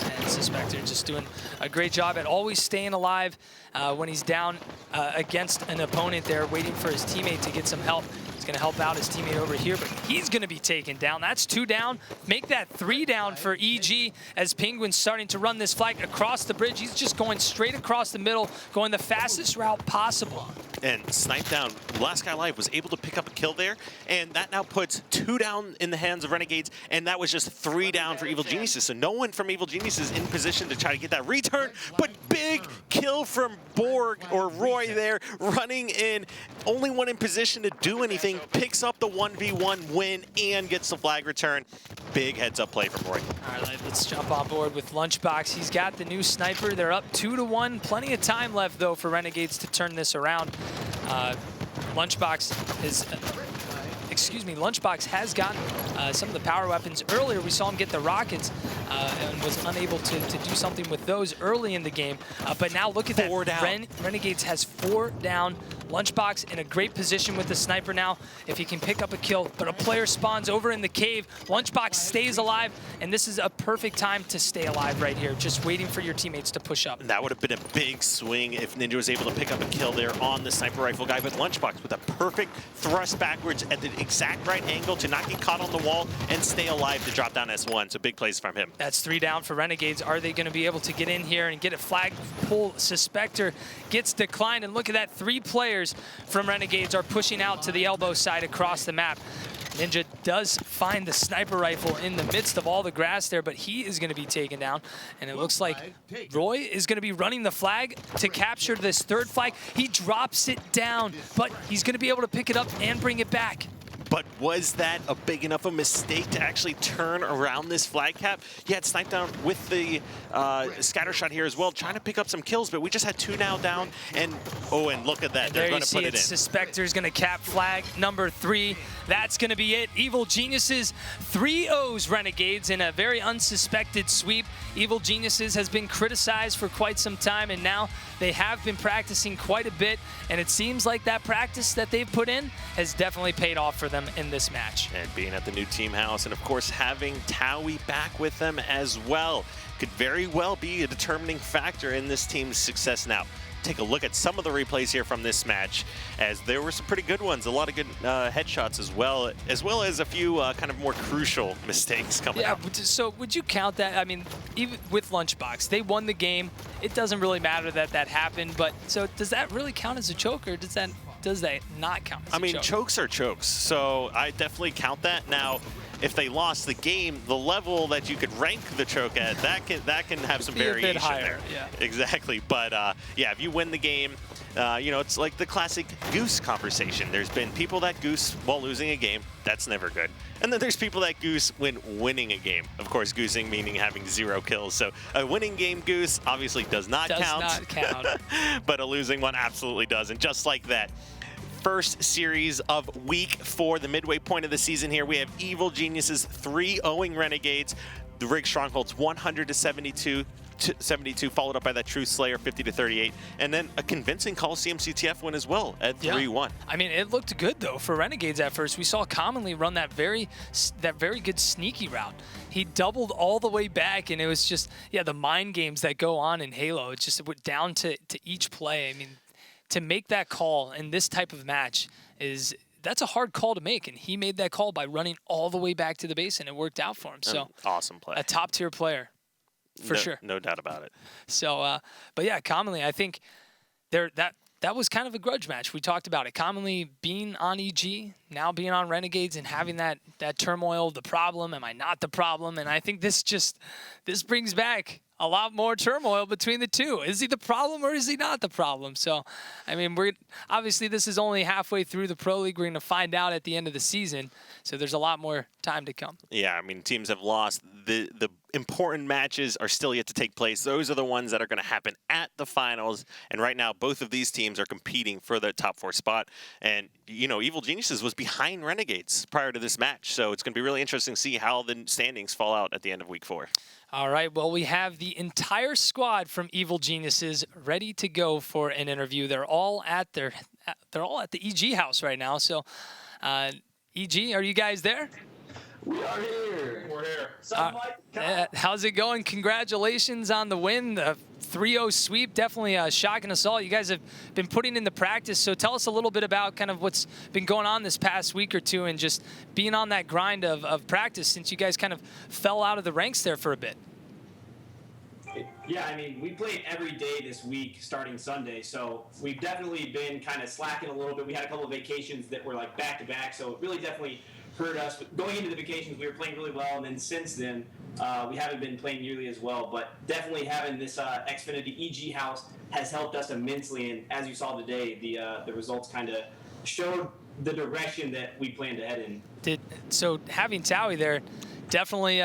S1: And Suspector just doing a great job at always staying alive when he's down against an opponent there, waiting for his teammate to get some help. He's going to help out his teammate over here, but he's going to be taken down. That's 2 down. Make that 3 down for EG as Penguin's starting to run this flag across the bridge. He's just going straight across the middle, going the fastest route possible.
S2: And Snipe down, last guy alive, was able to pick up a kill there, and that now puts 2 down in the hands of Renegades, and that was just 3 down for Evil Geniuses. So no one from Evil Geniuses in position to try to get that return, but big kill from Borg or Roy there, running in. Only one in position to do anything, picks up the 1v1 win and gets the flag return. Big heads-up play from Roy.
S1: All right, let's jump on board with Lunchbox. He's got the new sniper. They're up 2-1. Plenty of time left, though, for Renegades to turn this around. Lunchbox is... Lunchbox has gotten some of the power weapons earlier. We saw him get the Rockets and was unable to do something with those early in the game. But now look at that.
S2: 4 down.
S1: Renegades has 4 down. Lunchbox in a great position with the sniper now if he can pick up a kill, but a player spawns over in the cave. Lunchbox stays alive, and this is a perfect time to stay alive right here, just waiting for your teammates to push up.
S2: And that would have been a big swing if Ninja was able to pick up a kill there on the sniper rifle guy, but Lunchbox with a perfect thrust backwards at the exact right angle to not get caught on the wall and stay alive to drop down S1. So big plays from him.
S1: That's 3 down for Renegades. Are they going to be able to get in here and get a flag pull? Suspector gets declined, and look at that, 3 players from Renegades are pushing out to the elbow side across the map. Ninja does find the sniper rifle in the midst of all the grass there, but he is going to be taken down. And it looks like Roy is going to be running the flag to capture this 3rd flag. He drops it down, but he's going to be able to pick it up and bring it back.
S2: But was that a big enough a mistake to actually turn around this flag cap? He had Snipe down with the scatter shot here as well, trying to pick up some kills, but we just had 2 now down, and and look at that.
S1: And
S2: they're
S1: there
S2: going
S1: you
S2: to put
S1: see
S2: it in.
S1: Suspector's going to cap flag number 3. That's going to be it. Evil Geniuses 3-0s Renegades in a very unsuspected sweep. Evil Geniuses has been criticized for quite some time, and now they have been practicing quite a bit, and it seems like that practice that they've put in has definitely paid off for them in this match.
S2: And being at the new team house, and of course having Towie back with them as well, could very well be a determining factor in this team's success. Now, take a look at some of the replays here from this match, as there were some pretty good ones, a lot of good headshots as well as a few kind of more crucial mistakes coming out.
S1: Yeah, so would you count that? I mean, even with Lunchbox, they won the game. It doesn't really matter that that happened, but so does that really count as a choke, or does that not count as a choke?
S2: I mean, chokes are chokes, so I definitely count that. Now, if they lost the game, the level that you could rank the choke at, that can have some variation
S1: higher,
S2: there.
S1: Yeah.
S2: Exactly. But yeah, if you win the game, it's like the classic goose conversation. There's been people that goose while losing a game. That's never good. And then there's people that goose when winning a game. Of course, goosing meaning having 0 kills. So a winning game goose obviously does not count.
S1: Does not count.
S2: But a losing one absolutely does. And just like that, first series of week 4, the midway point of the season here, we have Evil Geniuses 3-0ing Renegades. The Rig Strongholds 100-72, followed up by that True Slayer 50-38, and then a convincing Coliseum CTF win as well at 3-1.
S1: I mean, it looked good though for Renegades at first. We saw Commonly run that very good sneaky route. He doubled all the way back, and it was just the mind games that go on in Halo. It just went down to each play. I mean, to make that call in this type of match that's a hard call to make, and he made that call by running all the way back to the base, and it worked out for him. So
S2: awesome play.
S1: A top-tier player, for sure.
S2: No doubt about it.
S1: So, but yeah, Commonly, I think that was kind of a grudge match. We talked about it. Commonly being on EG, now being on Renegades, and having that turmoil, the problem, am I not the problem? And I think this brings back a lot more turmoil between the two. Is he the problem or is he not the problem? So, I mean, obviously this is only halfway through the Pro League. We're going to find out at the end of the season. So there's a lot more time to come.
S2: Yeah, I mean, teams have lost. The important matches are still yet to take place. Those are the ones that are going to happen at the finals. And right now, both of these teams are competing for the top 4 spot. And, Evil Geniuses was behind Renegades prior to this match. So it's going to be really interesting to see how the standings fall out at the end of week 4.
S1: All right, well, we have the entire squad from Evil Geniuses ready to go for an interview. They're all at the EG house right now. So, EG, are you guys there?
S4: We are here.
S3: We're here.
S1: How's it going? Congratulations on the win, the 3-0 sweep. Definitely a shocking assault. You guys have been putting in the practice. So tell us a little bit about kind of what's been going on this past week or two and just being on that grind of practice since you guys kind of fell out of the ranks there for a bit.
S4: Yeah, I mean, we played every day this week starting Sunday, so we've definitely been kind of slacking a little bit. We had a couple of vacations that were like back-to-back, so it really definitely hurt us. But going into the vacations, we were playing really well, and then since then, we haven't been playing nearly as well. But definitely having this Xfinity EG house has helped us immensely, and as you saw today, the results kind of showed the direction that we plan to head in.
S1: So having Towie there definitely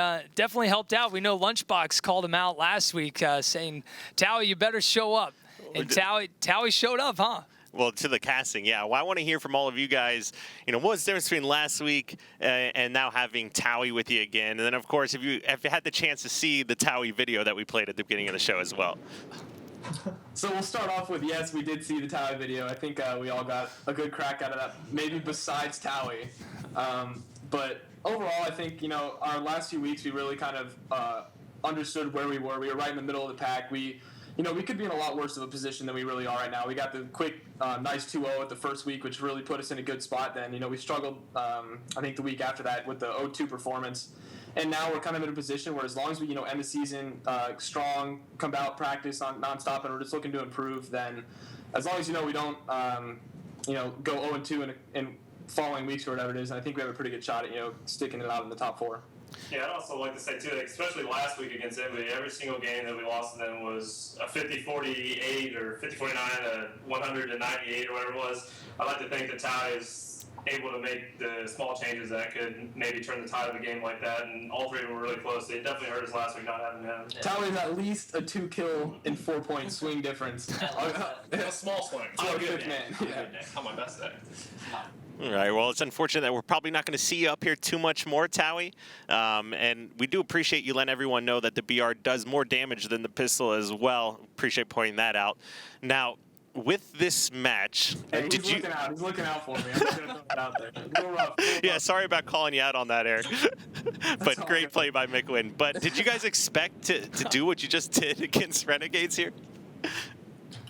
S1: helped out. We know Lunchbox called him out last week saying, Towie, you better show up. And Towie showed up, huh?
S2: Well, to the casting, yeah. Well, I want to hear from all of you guys, what was the difference between last week and now having Towie with you again? And then, of course, if you had the chance to see the Towie video that we played at the beginning of the show as well.
S5: So we'll start off with, yes, we did see the Towie video. I think we all got a good crack out of that, maybe besides Towie. But overall, I think, our last few weeks, we really kind of understood where we were. We were right in the middle of the pack. We could be in a lot worse of a position than we really are right now. We got the quick, nice 2-0 at the first week, which really put us in a good spot then. We struggled, I think, the week after that with the 0-2 performance. And now we're kind of in a position where as long as we, end the season strong, come out, practice on nonstop, and we're just looking to improve, then as long as, we don't, go 0-2 in following weeks or whatever it is, and I think we have a pretty good shot at, sticking it out in the top 4.
S6: Yeah, I'd also like to say, too, especially last week against Italy, every single game that we lost to them was a 50-48 or 50-49, a 100-98 or whatever it was. I'd like to think that Ty is able to make the small changes that could maybe turn the tide of the game like that, and all three of them were really close. It definitely hurt us last week not having him.
S5: Towie is at least a 2-kill in 4-point swing difference.
S6: A small swing.
S5: I'm a good man. Yeah.
S6: On my best day.
S2: All right, well, it's unfortunate that we're probably not going to see you up here too much more, Towie. And we do appreciate you letting everyone know that the BR does more damage than the pistol as well. Appreciate pointing that out. Now, with this match,
S5: hey, he's looking out for me. I'm just going to throw that out there. A little rough.
S2: Yeah, sorry about calling you out on that, Eric. But great play by McWin. But did you guys expect to do what you just did against Renegades here?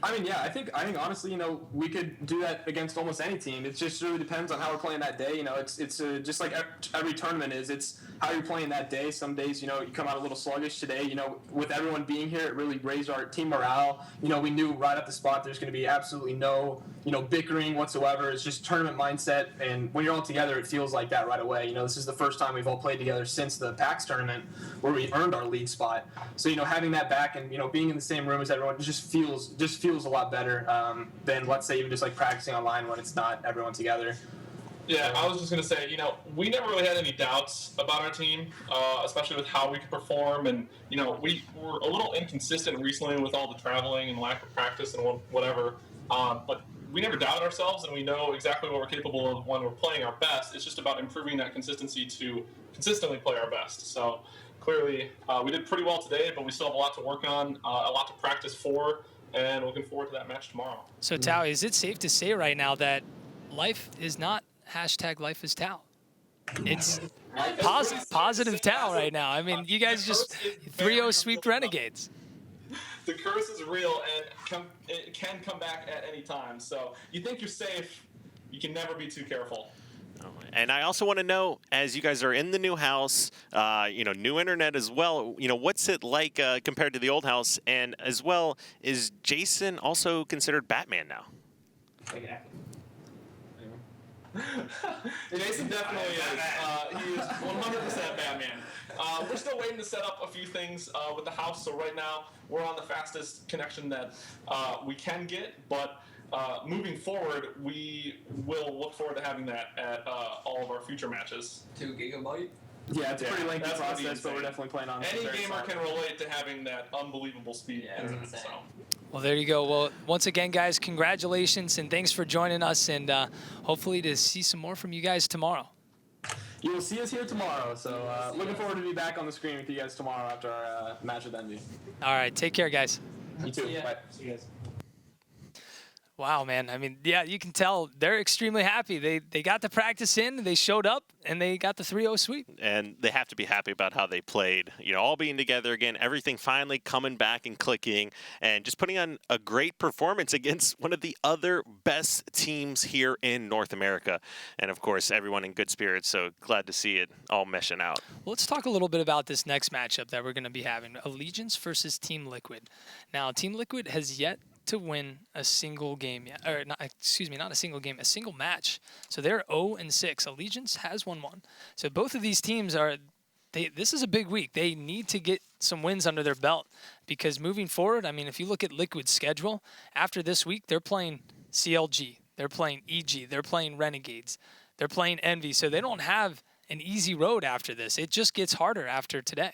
S5: I mean, yeah, I think honestly, we could do that against almost any team. It just really depends on how we're playing that day. It's just like every tournament is. It's how you're playing that day. Some days, you come out a little sluggish. Today, with everyone being here, it really raised our team morale. We knew right at the spot there's going to be absolutely no, bickering whatsoever. It's just tournament mindset. And when you're all together, it feels like that right away. This is the first time we've all played together since the PAX tournament where we earned our league spot. So, having that back and, being in the same room as everyone just feels feels a lot better than, let's say, even just like practicing online when it's not everyone together.
S3: Yeah, I was just going to say, you know, we never really had any doubts about our team, especially with how we could perform. And, you know, we were a little inconsistent recently with all the traveling and lack of practice and whatever. But we never doubted ourselves, and we know exactly what we're capable of when we're playing our best. It's just about improving that consistency to consistently play our best. So clearly we did pretty well today, but we still have a lot to work on, a lot to practice for, and looking forward to that match tomorrow.
S1: So, Tao, is it safe to say right now that life is not #Life is Tao? It's positive Tao right now. I mean, you guys just 3-0 sweep Renegades.
S3: The curse is real, and it can come back at any time. So you think you're safe, you can never be too careful.
S2: And I also want to know, as you guys are in the new house, you know, new internet as well, you know, what's it like compared to the old house? And as well, is Jason also considered Batman now?
S3: Jason definitely is. He is 100% Batman. We're still waiting to set up a few things with the house. So right now, we're on the fastest connection that we can get. But moving forward, we will look forward to having that at all of our future matches.
S7: 2 gigabyte?
S5: Yeah, it's a pretty lengthy process, but we're definitely playing on.
S3: Any gamer can relate to having that unbelievable speed.
S7: Yeah,
S3: internet, so.
S1: Well, there you go. Well, once again, guys, congratulations, and thanks for joining us, and hopefully to see some more from you guys tomorrow.
S5: You will see us here tomorrow, so looking forward to be back on the screen with you guys tomorrow after our match with Envy.
S1: All right, take care, guys.
S5: You too. Bye.
S4: See you guys.
S1: Wow, man. I mean, yeah, you can tell they're extremely happy. They got the practice in, they showed up, and they got the 3-0 sweep.
S2: And they have to be happy about how they played. You know, all being together again, everything finally coming back and clicking, and just putting on a great performance against one of the other best teams here in North America. And, of course, everyone in good spirits, so glad to see it all meshing out.
S1: Well, let's talk a little bit about this next matchup that we're going to be having, Allegiance versus Team Liquid. Now, Team Liquid has yet to win a single game yet, or not, excuse me, not a single game, a single match. So they're 0-6. Allegiance has won one. So both of these teams are, this is a big week. They need to get some wins under their belt because moving forward, I mean, if you look at Liquid's schedule, after this week, they're playing CLG, they're playing EG, they're playing Renegades, they're playing Envy. So they don't have an easy road after this. It just gets harder after today.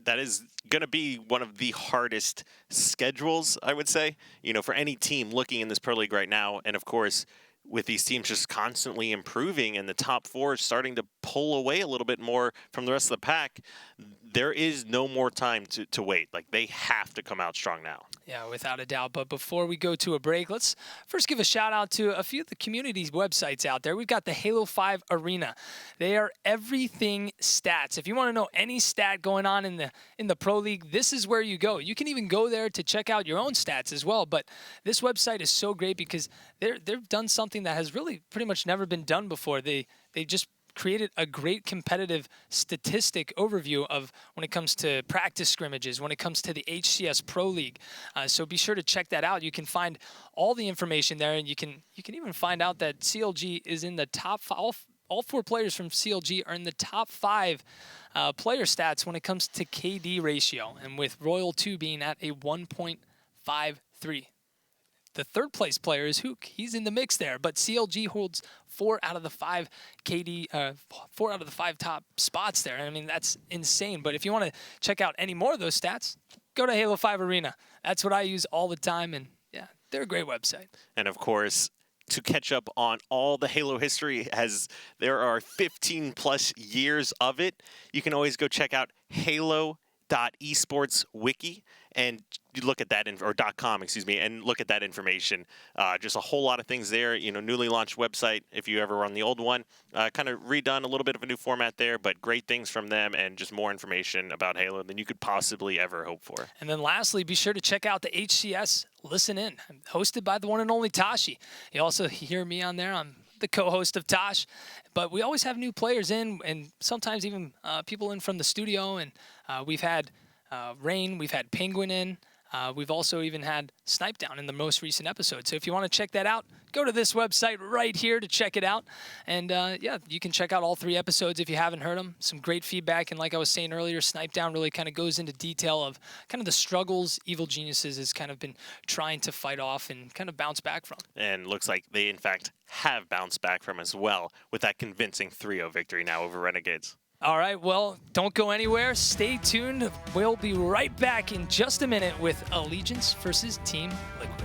S2: That is going to be one of the hardest schedules, I would say, you know, for any team looking in this Pro League right now. And, of course, with these teams just constantly improving and the top four starting to pull away a little bit more from the rest of the pack, there is no more time to wait. Like, they have to come out strong now.
S1: Yeah, without a doubt. But before we go to a break, let's first give a shout out to a few of the community's websites out there. We've got the Halo 5 Arena. They are everything stats. If you want to know any stat going on in the Pro League, this is where you go. You can even go there to check out your own stats as well. But this website is so great because they've done something that has really pretty much never been done before. They just created a great competitive statistic overview of when it comes to practice scrimmages, when it comes to the HCS Pro League. So be sure to check that out. You can find all the information there, and you can even find out that CLG is in the top five. All four players from CLG are in the top 5 player stats when it comes to KD ratio, and with Royal 2 being at a 1.53. The third place player is Hook. He's in the mix there, but CLG holds 4 out of the 5 KD, 4 out of the 5 top spots there. I mean, that's insane. But if you want to check out any more of those stats, go to Halo 5 Arena. That's what I use all the time, and yeah, they're a great website.
S2: And of course, to catch up on all the Halo history, as there are 15 plus years of it, you can always go check out Halo.esports wiki and you look at that, or .com, excuse me, and look at that information. Just a whole lot of things there. You know, newly launched website. If you ever run the old one, kind of redone, a little bit of a new format there, but great things from them and just more information about Halo than you could possibly ever hope for.
S1: And then lastly, be sure to check out the HCS Listen In, hosted by the one and only Tashi. You also hear me on there. I'm the co-host of Tosh, but we always have new players in, and sometimes even people in from the studio. And we've had Rain, we've had Penguin in. We've also even had Snipe Down in the most recent episode. So if you want to check that out, go to this website right here to check it out. And yeah, you can check out all 3 episodes if you haven't heard them. Some great feedback. And like I was saying earlier, Snipe Down really kind of goes into detail of kind of the struggles Evil Geniuses has kind of been trying to fight off and kind of bounce back from.
S2: And looks like they, in fact, have bounced back from as well with that convincing 3-0 victory now over Renegades.
S1: All right, well, don't go anywhere. Stay tuned. We'll be right back in just a minute with Allegiance versus Team Liquid.